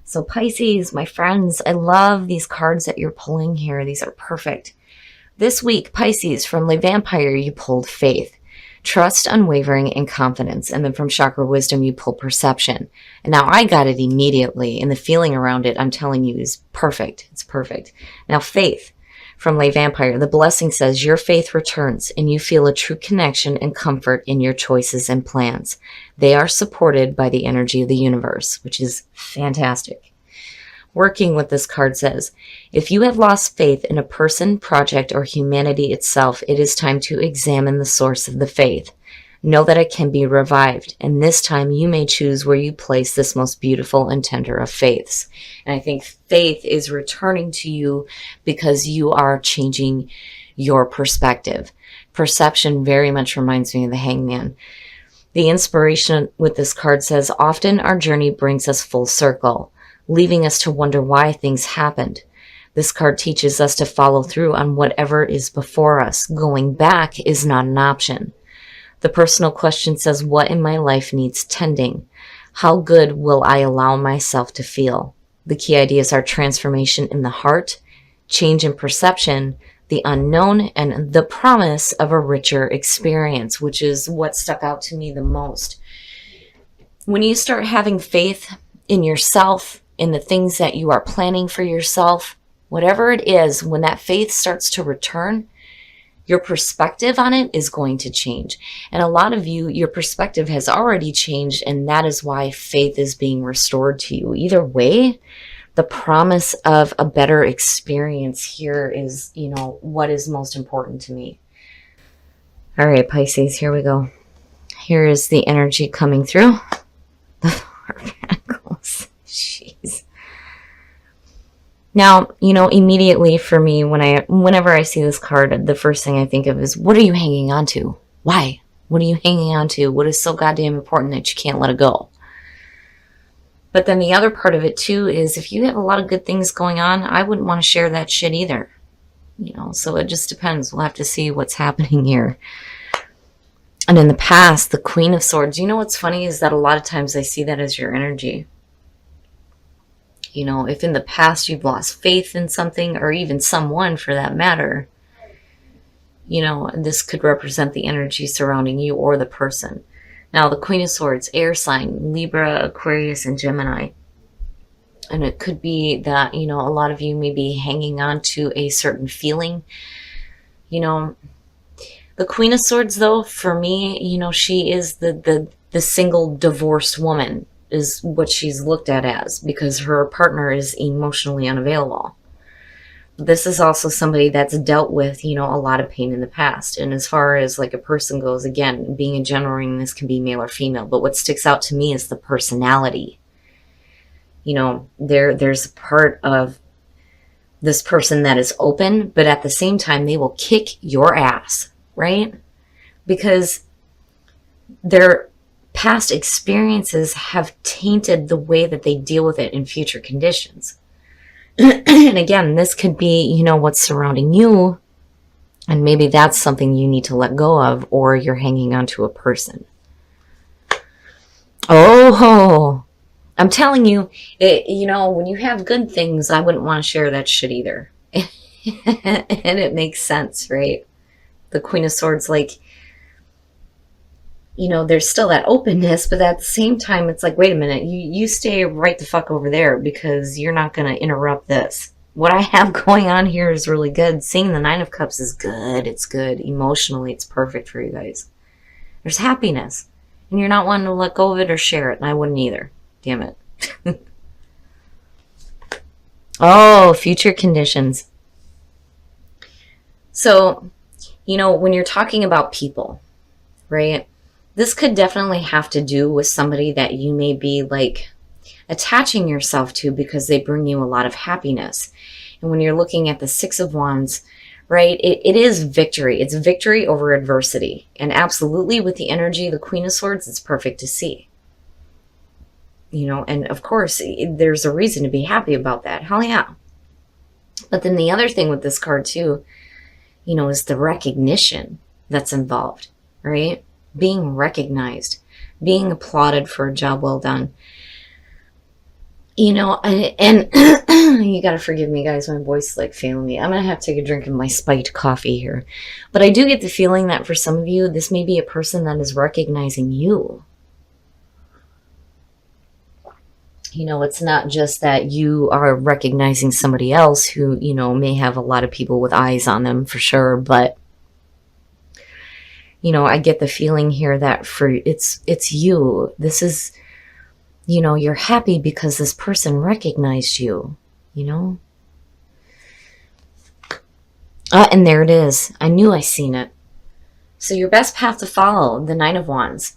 So Pisces, my friends, I love these cards that you're pulling here. These are perfect. This week, Pisces, from Le Vampire, you pulled faith, trust, unwavering, and confidence. And then from Chakra Wisdom, you pulled perception. And now I got it immediately, and the feeling around it, I'm telling you, is perfect. It's perfect. Now, faith, from Le Vampire, the blessing says your faith returns and you feel a true connection and comfort in your choices and plans. They are supported by the energy of the universe, which is fantastic. Working with this card says, if you have lost faith in a person, project, or humanity itself, it is time to examine the source of the faith. Know that it can be revived, and this time you may choose where you place this most beautiful and tender of faiths. And I think faith is returning to you because you are changing your perspective. Perception very much reminds me of the Hangman. The inspiration with this card says, often our journey brings us full circle, leaving us to wonder why things happened. This card teaches us to follow through on whatever is before us. Going back is not an option. The personal question says, what in my life needs tending? How good will I allow myself to feel? The key ideas are transformation in the heart, change in perception, the unknown, and the promise of a richer experience, which is what stuck out to me the most. When you start having faith in yourself, in the things that you are planning for yourself, whatever it is, when that faith starts to return, your perspective on it is going to change. And a lot of you, your perspective has already changed, and that is why faith is being restored to you. Either way, the promise of a better experience here is, what is most important to me. All right, Pisces, here we go. Here is the energy coming through. The Four of Pentacles. Jeez. Now, immediately for me, whenever I see this card, the first thing I think of is, what are you hanging on to? Why? What are you hanging on to? What is so goddamn important that you can't let it go? But then the other part of it too is, if you have a lot of good things going on, I wouldn't want to share that shit either. So it just depends. We'll have to see what's happening here. And in the past, the Queen of Swords, what's funny is that a lot of times I see that as your energy. If in the past you've lost faith in something, or even someone for that matter, this could represent the energy surrounding you or the person. Now, the Queen of Swords, air sign, Libra, Aquarius, and Gemini. And it could be that, a lot of you may be hanging on to a certain feeling. The Queen of Swords, though, for me, she is the single divorced woman, is what she's looked at as, because her partner is emotionally unavailable. This is also somebody that's dealt with, a lot of pain in the past. And as far as like a person goes, again, being a general reading, this can be male or female. But what sticks out to me is the personality. There's a part of this person that is open, but at the same time, they will kick your ass, right? Because their past experiences have tainted the way that they deal with it in future conditions. And again, this could be, what's surrounding you, and maybe that's something you need to let go of, or you're hanging on to a person. Oh, I'm telling you, when you have good things, I wouldn't want to share that shit either. And it makes sense, right? The Queen of Swords, there's still that openness, but at the same time, it's like, wait a minute, you stay right the fuck over there, because you're not going to interrupt this. What I have going on here is really good. Seeing the Nine of Cups is good. It's good. Emotionally, it's perfect for you guys. There's happiness, and you're not wanting to let go of it or share it, and I wouldn't either. Damn it. Oh, future conditions. So, when you're talking about people, right? This could definitely have to do with somebody that you may be attaching yourself to, because they bring you a lot of happiness. And when you're looking at the Six of Wands, right, it is victory. It's victory over adversity. And absolutely, with the energy of the Queen of Swords, it's perfect to see. And of course, there's a reason to be happy about that. Hell yeah. But then the other thing with this card too, is the recognition that's involved, right? Being recognized, being applauded for a job well done. And you got to forgive me, guys. My voice is like failing me. I'm going to have to take a drink of my spiked coffee here. But I do get the feeling that for some of you, this may be a person that is recognizing you. It's not just that you are recognizing somebody else who, may have a lot of people with eyes on them for sure. But, I get the feeling here that it's you. This is, you're happy because this person recognized you, And there it is. I knew I seen it. So your best path to follow, the Nine of Wands.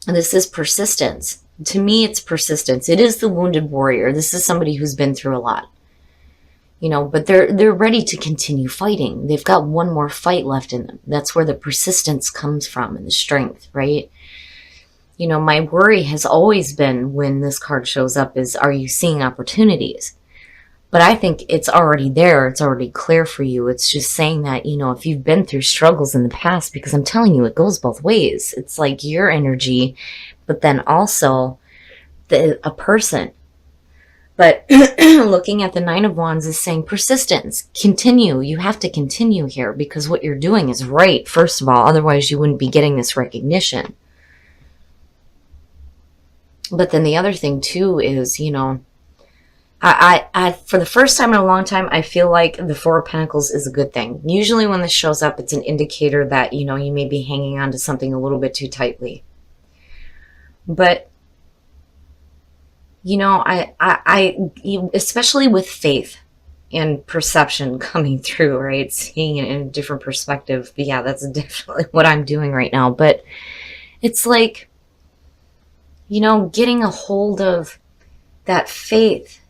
And this is persistence. To me, it's persistence. It is the wounded warrior. This is somebody who's been through a lot. But they're ready to continue fighting. They've got one more fight left in them. That's where the persistence comes from and the strength, right? My worry has always been when this card shows up is, are you seeing opportunities? But I think it's already there. It's already clear for you. It's just saying that, if you've been through struggles in the past, because I'm telling you, it goes both ways. It's like your energy, but then also a person. But looking at the Nine of Wands is saying persistence, continue. You have to continue here because what you're doing is right, first of all. Otherwise, you wouldn't be getting this recognition. But then the other thing, too, is, I for the first time in a long time, I feel like the Four of Pentacles is a good thing. Usually when this shows up, it's an indicator that, you may be hanging on to something a little bit too tightly. But I especially with faith and perception coming through, right? Seeing it in a different perspective. But yeah, that's definitely what I'm doing right now. But it's like, getting a hold of that faith,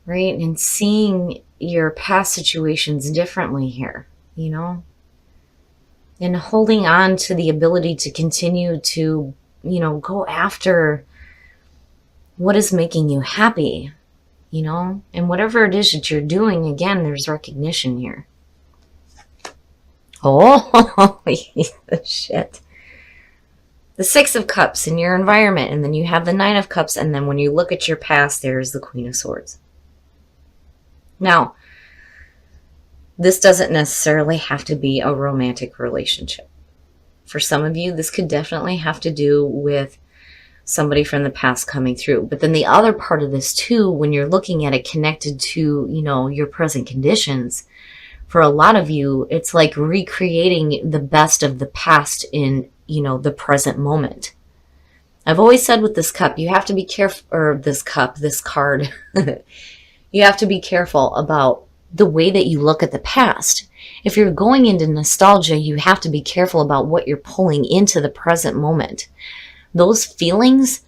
right? And seeing your past situations differently here, and holding on to the ability to continue to, go after what is making you happy, and whatever it is that you're doing, again, there's recognition here. Oh, shit. The Six of Cups in your environment, and then you have the Nine of Cups, and then when you look at your past, there's the Queen of Swords. Now, this doesn't necessarily have to be a romantic relationship. For some of you, this could definitely have to do with somebody from the past coming through. But then the other part of this too, when you're looking at it connected to, your present conditions, for a lot of you, it's like recreating the best of the past in, the present moment. I've always said with this cup, you have to be careful, or this card, you have to be careful about the way that you look at the past. If you're going into nostalgia, you have to be careful about what you're pulling into the present moment. Those feelings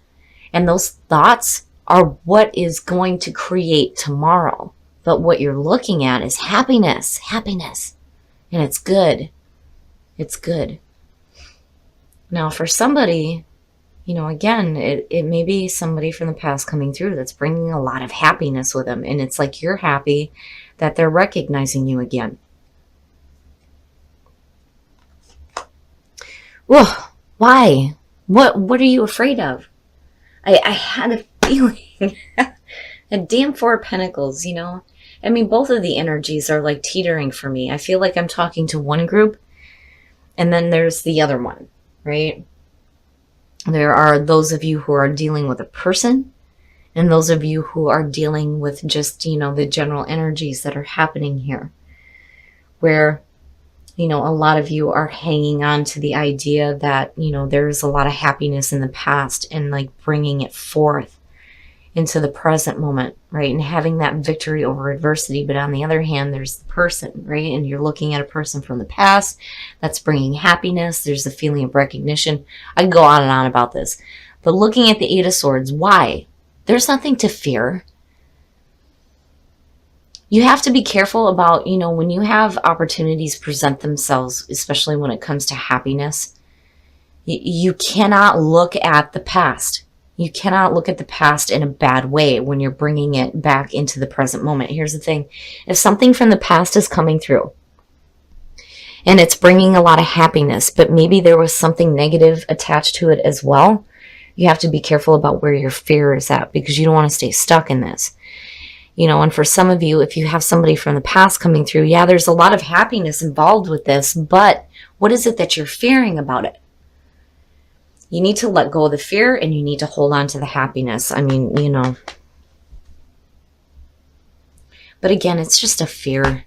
and those thoughts are what is going to create tomorrow. But what you're looking at is happiness. And it's good. It's good. Now, for somebody, again, it may be somebody from the past coming through that's bringing a lot of happiness with them. And it's like you're happy that they're recognizing you again. Whoa, why? What are you afraid of? I had a feeling. A damn Four of Pentacles, I mean, both of the energies are like teetering for me. I feel like I'm talking to one group, and then there's the other one, right? There are those of you who are dealing with a person, and those of you who are dealing with just, the general energies that are happening here. Where a lot of you are hanging on to the idea that, there's a lot of happiness in the past and like bringing it forth into the present moment, right? And having that victory over adversity. But on the other hand, there's the person, right? And you're looking at a person from the past that's bringing happiness. There's the feeling of recognition. I can go on and on about this. But looking at the Eight of Swords, why? There's nothing to fear. You have to be careful about, when you have opportunities present themselves, especially when it comes to happiness, you cannot look at the past. You cannot look at the past in a bad way when you're bringing it back into the present moment. Here's the thing. If something from the past is coming through and it's bringing a lot of happiness, but maybe there was something negative attached to it as well, You have to be careful about where your fear is at because you don't want to stay stuck in this. And for some of you, if you have somebody from the past coming through, yeah, there's a lot of happiness involved with this, but what is it that you're fearing about it? You need to let go of the fear and you need to hold on to the happiness. I mean, but again, it's just a fear.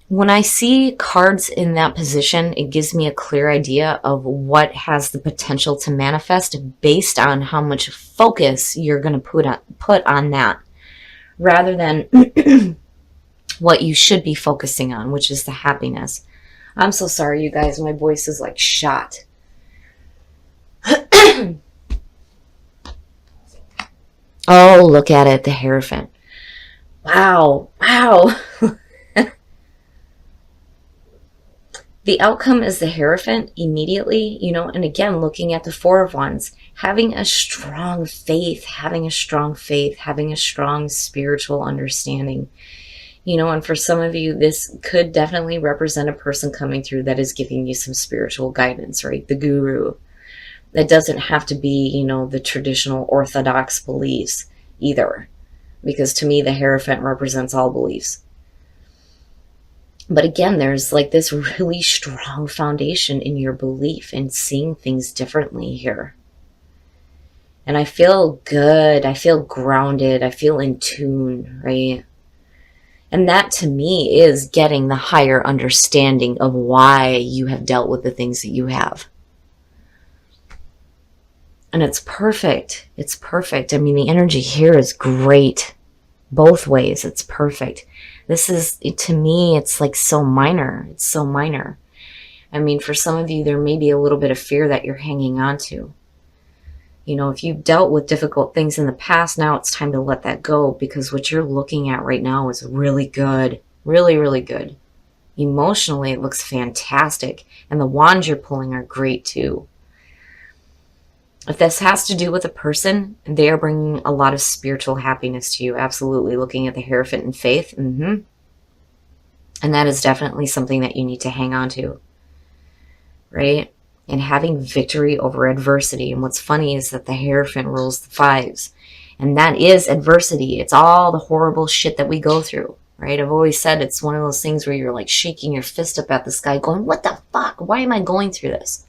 When I see cards in that position, it gives me a clear idea of what has the potential to manifest based on how much focus you're going to put on that, rather than what you should be focusing on, which is the happiness. I'm so sorry, you guys. My voice is like shot. Oh, look at it, the Hierophant. Wow. The outcome is the Hierophant immediately, and again, looking at the Four of Wands, having a strong faith, having a strong spiritual understanding. And for some of you, this could definitely represent a person coming through that is giving you some spiritual guidance, right? The guru. It doesn't have to be, the traditional orthodox beliefs either, because to me, the Hierophant represents all beliefs. But again, there's like this really strong foundation in your belief and seeing things differently here. And I feel good. I feel grounded. I feel in tune, right? And that to me is getting the higher understanding of why you have dealt with the things that you have. And it's perfect. It's perfect. I mean, the energy here is great. Both ways, it's perfect. This is, to me, it's like so minor. It's so minor. I mean, for some of you, there may be a little bit of fear that you're hanging on to. If you've dealt with difficult things in the past, now it's time to let that go, because what you're looking at right now is really good. Really, really good. Emotionally, it looks fantastic. And the wands you're pulling are great too. If this has to do with a person, they are bringing a lot of spiritual happiness to you. Absolutely. Looking at the Hierophant and faith. And that is definitely something that you need to hang on to. Right? And having victory over adversity. And what's funny is that the Hierophant rules the fives. And that is adversity. It's all the horrible shit that we go through. Right? I've always said it's one of those things where you're like shaking your fist up at the sky going, what the fuck? Why am I going through this?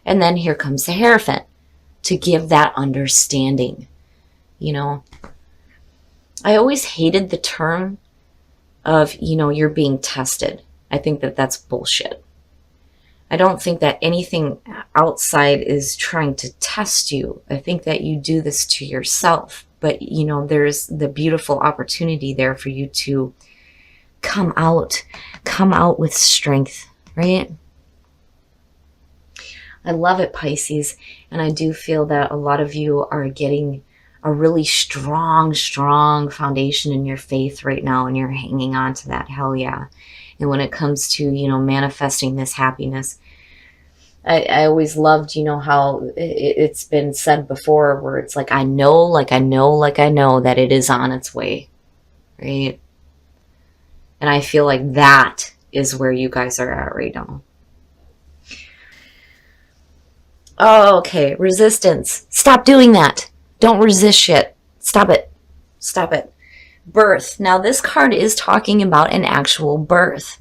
And then here comes the Hierophant to give that understanding. I always hated the term of, you're being tested. I think that that's bullshit. I don't think that anything outside is trying to test you. I think that you do this to yourself. But, there's the beautiful opportunity there for you to come out with strength, right? I love it, Pisces. And I do feel that a lot of you are getting a really strong foundation in your faith right now. And you're hanging on to that. Hell yeah. And when it comes to, manifesting this happiness, I always loved, how it's been said before, where it's like, I know that it is on its way. Right? And I feel like that is where you guys are at right now. Oh, okay. Resistance. Stop doing that. Don't resist shit. Stop it. Birth. Now, this card is talking about an actual birth.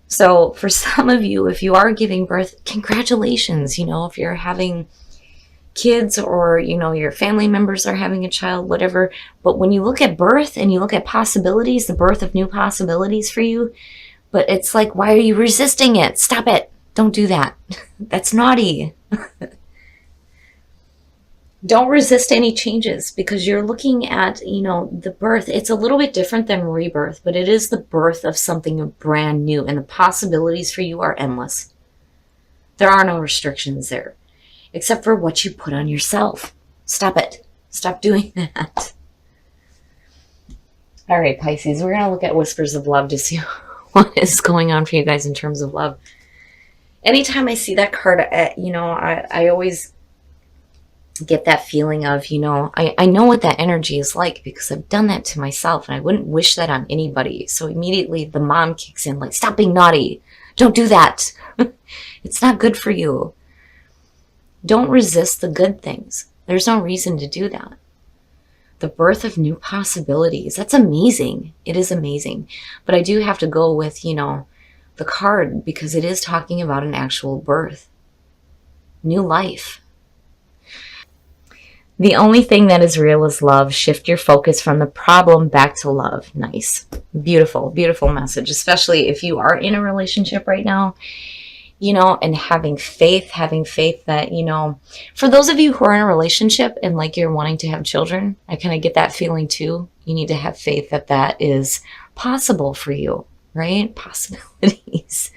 So for some of you, if you are giving birth, congratulations. If you're having kids or, your family members are having a child, whatever. But when you look at birth and you look at possibilities, the birth of new possibilities for you, but it's like, why are you resisting it? Stop it. Don't do that. That's naughty. Don't resist any changes, because you're looking at, the birth. It's a little bit different than rebirth, but it is the birth of something brand new, and the possibilities for you are endless. There are no restrictions there, except for what you put on yourself. Stop it. Stop doing that. All right, Pisces, we're going to look at Whispers of Love to see what is going on for you guys in terms of love. Anytime I see that card, I always get that feeling of, I know what that energy is like, because I've done that to myself, and I wouldn't wish that on anybody. So immediately the mom kicks in, like, stop being naughty. Don't do that. It's not good for you. Don't resist the good things. There's no reason to do that. The birth of new possibilities. That's amazing. It is amazing. But I do have to go with, the card because it is talking about an actual birth, new life. The only thing that is real is love. Shift your focus from the problem back to love. Nice. Beautiful, beautiful message, especially if you are in a relationship right now, and having faith that, for those of you who are in a relationship and like you're wanting to have children, I kind of get that feeling too. You need to have faith that that is possible for you, right? Possibilities.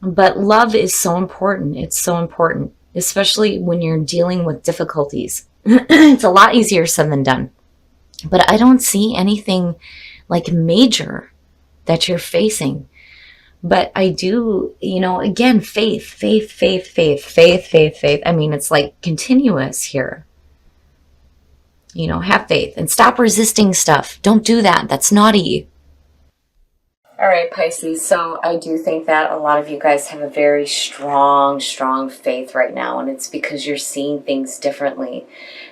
But love is so important. It's so important, especially when you're dealing with difficulties. It's a lot easier said than done. But I don't see anything like major that you're facing. But I do, again, faith. I mean, it's like continuous here. Have faith and stop resisting stuff. Don't do that. That's naughty. All right, Pisces. So I do think that a lot of you guys have a very strong, strong faith right now. And it's because you're seeing things differently,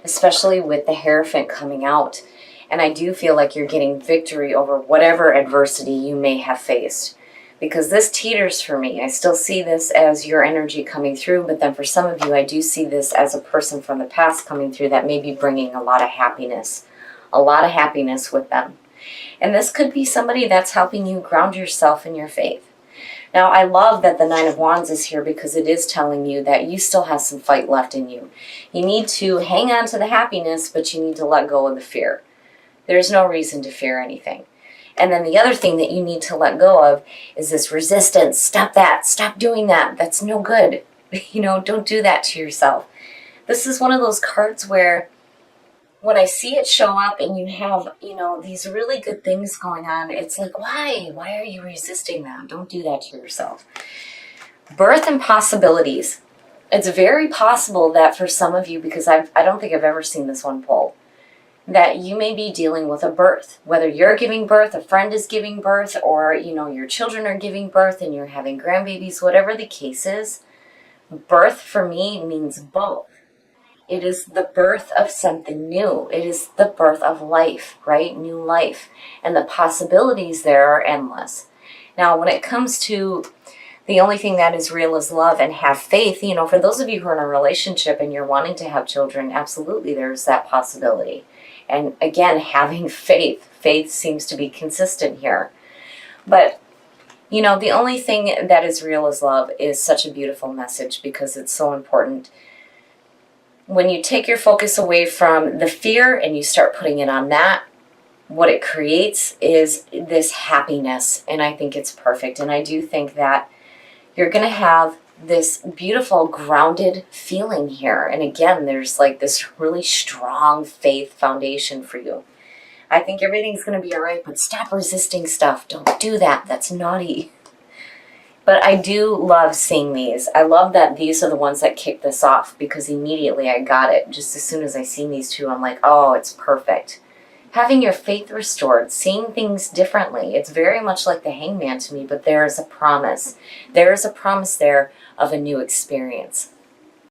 especially with the Hierophant coming out. And I do feel like you're getting victory over whatever adversity you may have faced. Because this teeters for me. I still see this as your energy coming through. But then for some of you, I do see this as a person from the past coming through that may be bringing a lot of happiness. A lot of happiness with them. And this could be somebody that's helping you ground yourself in your faith. Now, I love that the Nine of Wands is here because it is telling you that you still have some fight left in you. You need to hang on to the happiness, but you need to let go of the fear. There's no reason to fear anything. And then the other thing that you need to let go of is this resistance. Stop that. Stop doing that. That's no good. Don't do that to yourself. This is one of those cards where when I see it show up and you have, these really good things going on, it's like, why? Why are you resisting that? Don't do that to yourself. Birth and possibilities. It's very possible that for some of you, because I don't think I've ever seen this one pull, that you may be dealing with a birth. Whether you're giving birth, a friend is giving birth, or, your children are giving birth and you're having grandbabies, whatever the case is, birth for me means both. It is the birth of something new. It is the birth of life, right? New life. And the possibilities there are endless. Now, when it comes to the only thing that is real is love and have faith, for those of you who are in a relationship and you're wanting to have children, absolutely there's that possibility. And again, having faith. Faith seems to be consistent here. But, the only thing that is real is love is such a beautiful message because it's so important. When you take your focus away from the fear and you start putting it on that, what it creates is this happiness. And I think it's perfect. And I do think that you're going to have this beautiful grounded feeling here. And again, there's like this really strong faith foundation for you. I think everything's going to be all right, but stop resisting stuff. Don't do that. That's naughty. But I do love seeing these. I love that these are the ones that kick this off because immediately I got it. Just as soon as I seen these two, I'm like, oh, it's perfect. Having your faith restored, seeing things differently. It's very much like the Hangman to me, but there is a promise. There is a promise there of a new experience.